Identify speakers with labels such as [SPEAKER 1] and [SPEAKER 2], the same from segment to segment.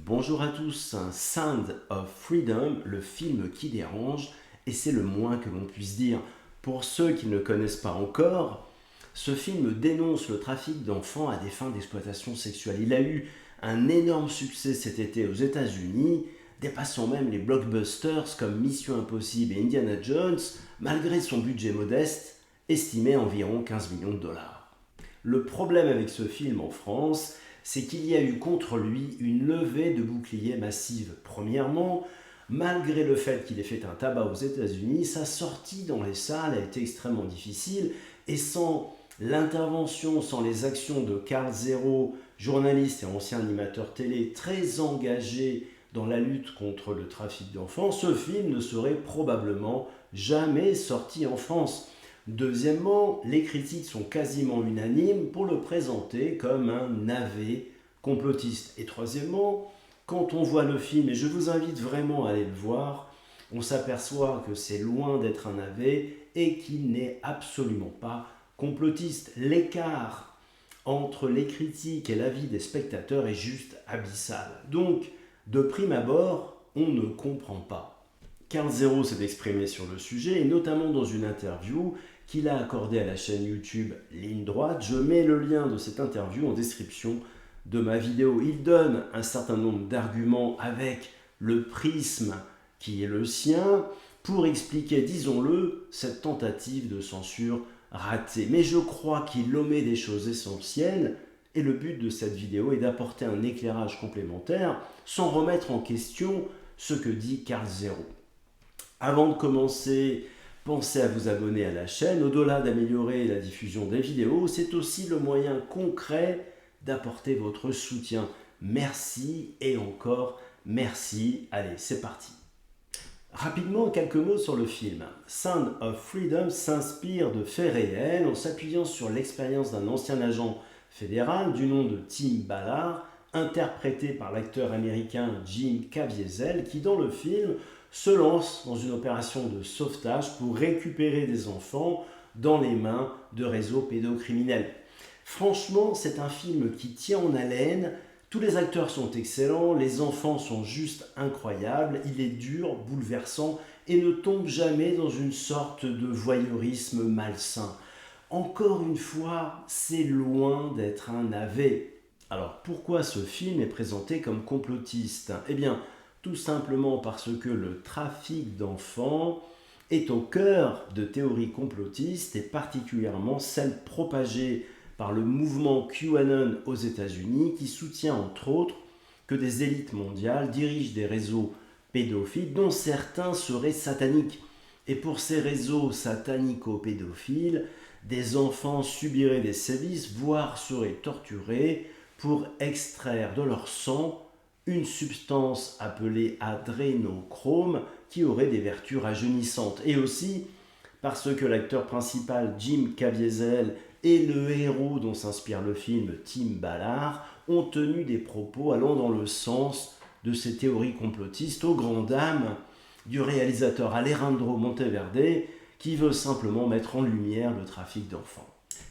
[SPEAKER 1] Bonjour à tous, Sound of Freedom, le film qui dérange, et c'est le moins que l'on puisse dire. Pour ceux qui ne le connaissent pas encore, ce film dénonce le trafic d'enfants à des fins d'exploitation sexuelle. Il a eu un énorme succès cet été aux États-Unis, dépassant même les blockbusters comme Mission Impossible et Indiana Jones, malgré son budget modeste, estimé à environ 15 millions de dollars. Le problème avec ce film en France, c'est qu'il y a eu contre lui une levée de boucliers massive. Premièrement, malgré le fait qu'il ait fait un tabac aux États-Unis, sa sortie dans les salles a été extrêmement difficile et sans l'intervention, sans les actions de Carl Zero, journaliste et ancien animateur télé très engagé dans la lutte contre le trafic d'enfants, ce film ne serait probablement jamais sorti en France. Deuxièmement, les critiques sont quasiment unanimes pour le présenter comme un navet complotiste. Et troisièmement, quand on voit le film, et je vous invite vraiment à aller le voir, on s'aperçoit que c'est loin d'être un navet et qu'il n'est absolument pas complotiste. L'écart entre les critiques et l'avis des spectateurs est juste abyssal. Donc, de prime abord, on ne comprend pas. Carl Zero s'est exprimé sur le sujet, et notamment dans une interview qu'il a accordée à la chaîne YouTube Ligne Droite. Je mets le lien de cette interview en description de ma vidéo. Il donne un certain nombre d'arguments avec le prisme qui est le sien pour expliquer, disons-le, cette tentative de censure ratée. Mais je crois qu'il omet des choses essentielles et le but de cette vidéo est d'apporter un éclairage complémentaire sans remettre en question ce que dit Carl Zero. Avant de commencer, pensez à vous abonner à la chaîne. Au-delà d'améliorer la diffusion des vidéos, c'est aussi le moyen concret d'apporter votre soutien. Merci et encore merci. Allez, c'est parti. Rapidement, quelques mots sur le film. Sound of Freedom s'inspire de faits réels en s'appuyant sur l'expérience d'un ancien agent fédéral du nom de Tim Ballard, interprété par l'acteur américain Jim Caviezel, qui dans le film se lance dans une opération de sauvetage pour récupérer des enfants dans les mains de réseaux pédocriminels. Franchement, c'est un film qui tient en haleine, tous les acteurs sont excellents, les enfants sont juste incroyables, il est dur, bouleversant et ne tombe jamais dans une sorte de voyeurisme malsain. Encore une fois, c'est loin d'être un navet. Alors pourquoi ce film est présenté comme complotiste ? Eh bien, tout simplement parce que le trafic d'enfants est au cœur de théories complotistes et particulièrement celles propagées par le mouvement QAnon aux États-Unis qui soutient entre autres que des élites mondiales dirigent des réseaux pédophiles dont certains seraient sataniques. Et pour ces réseaux satanico-pédophiles, des enfants subiraient des sévices, voire seraient torturés pour extraire de leur sang une substance appelée adrénochrome qui aurait des vertus rajeunissantes. Et aussi parce que l'acteur principal Jim Caviezel et le héros dont s'inspire le film Tim Ballard ont tenu des propos allant dans le sens de ces théories complotistes aux grandes dames du réalisateur Alejandro Monteverde qui veut simplement mettre en lumière le trafic d'enfants.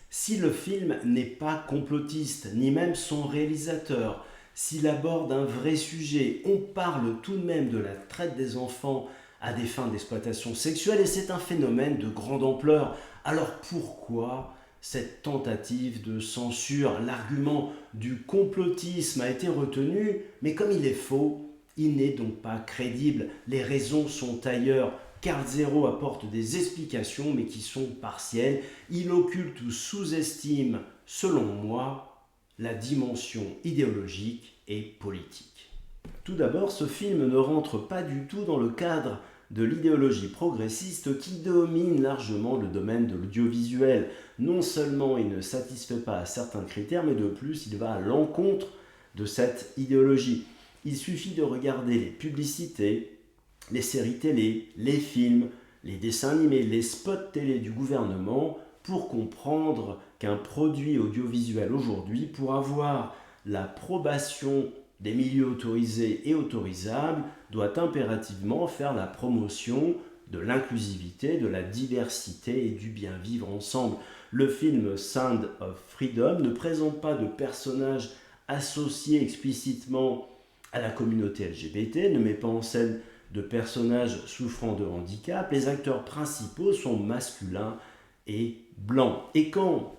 [SPEAKER 1] Si le film n'est pas complotiste, ni même son réalisateur, s'il aborde un vrai sujet, on parle tout de même de la traite des enfants à des fins d'exploitation sexuelle et c'est un phénomène de grande ampleur. Alors pourquoi cette tentative de censure? L'argument du complotisme a été retenu, mais comme il est faux, il n'est donc pas crédible. Les raisons sont ailleurs. Carl Zero apporte des explications, mais qui sont partielles. Il occulte ou sous-estime, selon moi, la dimension idéologique et politique. Tout d'abord, ce film ne rentre pas du tout dans le cadre de l'idéologie progressiste qui domine largement le domaine de l'audiovisuel. Non seulement il ne satisfait pas à certains critères, mais de plus il va à l'encontre de cette idéologie. Il suffit de regarder les publicités, les séries télé, les films, les dessins animés, les spots télé du gouvernement pour comprendre qu'un produit audiovisuel aujourd'hui, pour avoir l'approbation des milieux autorisés et autorisables, doit impérativement faire la promotion de l'inclusivité, de la diversité et du bien vivre ensemble. Le film Sound of Freedom ne présente pas de personnages associés explicitement à la communauté LGBT, ne met pas en scène de personnages souffrant de handicap. Les acteurs principaux sont masculins et blancs. Et quand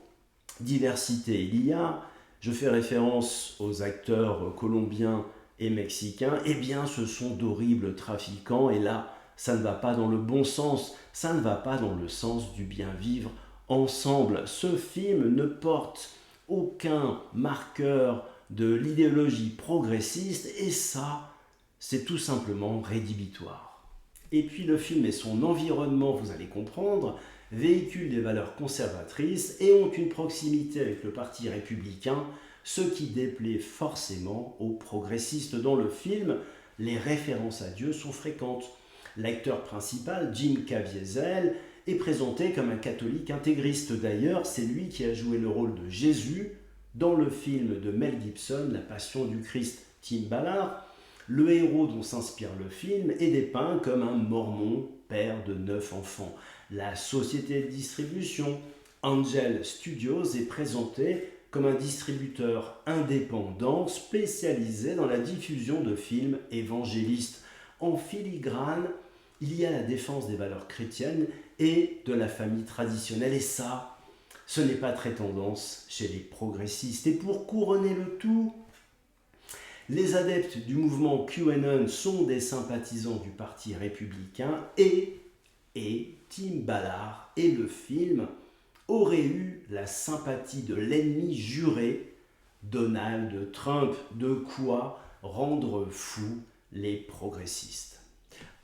[SPEAKER 1] diversité il y a, je fais référence aux acteurs colombiens et mexicains, eh bien ce sont d'horribles trafiquants et là, ça ne va pas dans le bon sens, ça ne va pas dans le sens du bien vivre ensemble. Ce film ne porte aucun marqueur de l'idéologie progressiste et ça, c'est tout simplement rédhibitoire. Et puis le film et son environnement, vous allez comprendre, véhiculent des valeurs conservatrices et ont une proximité avec le Parti républicain, ce qui déplaît forcément aux progressistes. Dans le film, les références à Dieu sont fréquentes. L'acteur principal, Jim Caviezel, est présenté comme un catholique intégriste. D'ailleurs, c'est lui qui a joué le rôle de Jésus dans le film de Mel Gibson, La Passion du Christ. Tim Ballard, le héros dont s'inspire le film, est dépeint comme un mormon, père de 9 enfants. La société de distribution Angel Studios est présentée comme un distributeur indépendant spécialisé dans la diffusion de films évangélistes. En filigrane, il y a la défense des valeurs chrétiennes et de la famille traditionnelle. Et ça, ce n'est pas très tendance chez les progressistes. Et pour couronner le tout, les adeptes du mouvement QAnon sont des sympathisants du Parti républicain et Tim Ballard et le film auraient eu la sympathie de l'ennemi juré, Donald Trump. De quoi rendre fous les progressistes.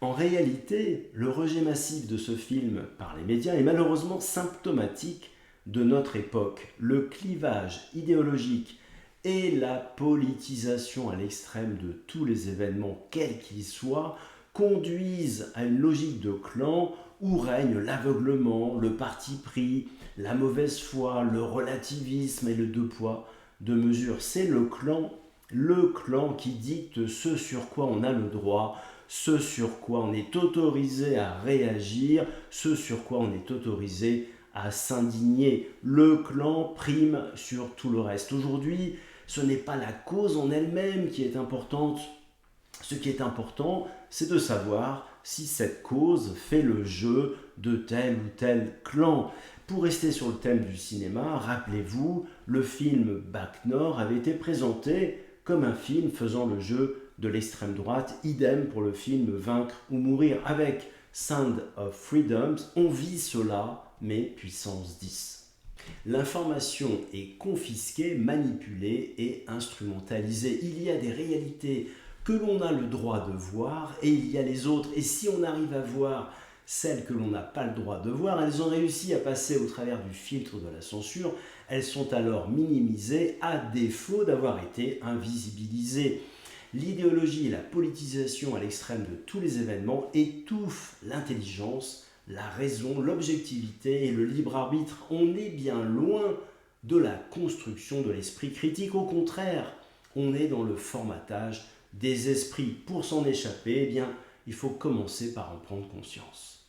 [SPEAKER 1] En réalité, le rejet massif de ce film par les médias est malheureusement symptomatique de notre époque. Le clivage idéologique et la politisation à l'extrême de tous les événements, quels qu'ils soient, conduisent à une logique de clan où règne l'aveuglement, le parti pris, la mauvaise foi, le relativisme et le deux poids, deux mesures. C'est le clan qui dicte ce sur quoi on a le droit, ce sur quoi on est autorisé à réagir, ce sur quoi on est autorisé à s'indigner. Le clan prime sur tout le reste. Aujourd'hui, ce n'est pas la cause en elle-même qui est importante. Ce qui est important, c'est de savoir si cette cause fait le jeu de tel ou tel clan. Pour rester sur le thème du cinéma, rappelez-vous, le film Bac Nord avait été présenté comme un film faisant le jeu de l'extrême droite. Idem pour le film Vaincre ou Mourir. Avec Sound of Freedom, on vit cela, mais puissance 10. L'information est confisquée, manipulée et instrumentalisée. Il y a des réalités que l'on a le droit de voir et il y a les autres. Et si on arrive à voir celles que l'on n'a pas le droit de voir, elles ont réussi à passer au travers du filtre de la censure. Elles sont alors minimisées à défaut d'avoir été invisibilisées. L'idéologie et la politisation à l'extrême de tous les événements étouffent l'intelligence, la raison, l'objectivité et le libre arbitre. On est bien loin de la construction de l'esprit critique. Au contraire, on est dans le formatage des esprits. Pour s'en échapper, eh bien, il faut commencer par en prendre conscience.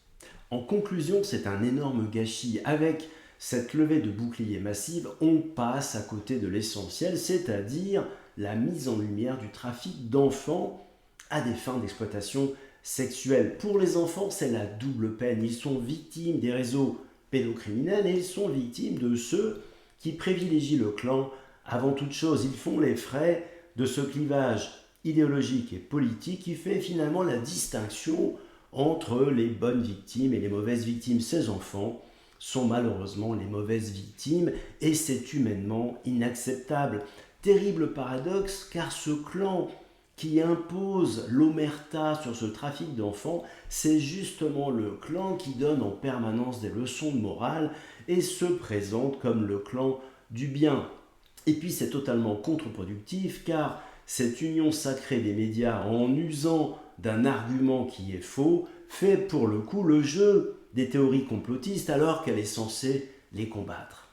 [SPEAKER 1] En conclusion, c'est un énorme gâchis. Avec cette levée de bouclier massive, on passe à côté de l'essentiel, c'est-à-dire la mise en lumière du trafic d'enfants à des fins d'exploitation sexuelle. Pour les enfants, c'est la double peine. Ils sont victimes des réseaux pédocriminels et ils sont victimes de ceux qui privilégient le clan avant toute chose. Ils font les frais de ce clivage idéologique et politique qui fait finalement la distinction entre les bonnes victimes et les mauvaises victimes. Ces enfants sont malheureusement les mauvaises victimes et c'est humainement inacceptable. Terrible paradoxe, car ce clan qui impose l'omerta sur ce trafic d'enfants, c'est justement le clan qui donne en permanence des leçons de morale et se présente comme le clan du bien. Et puis c'est totalement contre-productif, car cette union sacrée des médias en usant d'un argument qui est faux fait pour le coup le jeu des théories complotistes alors qu'elle est censée les combattre.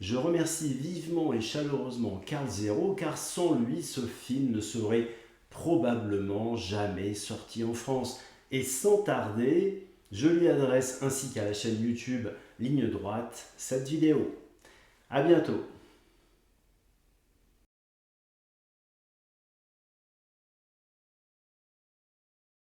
[SPEAKER 1] Je remercie vivement et chaleureusement Carl Zero car sans lui ce film ne serait probablement jamais sorti en France. Et sans tarder, je lui adresse ainsi qu'à la chaîne YouTube Ligne Droite cette vidéo. À bientôt.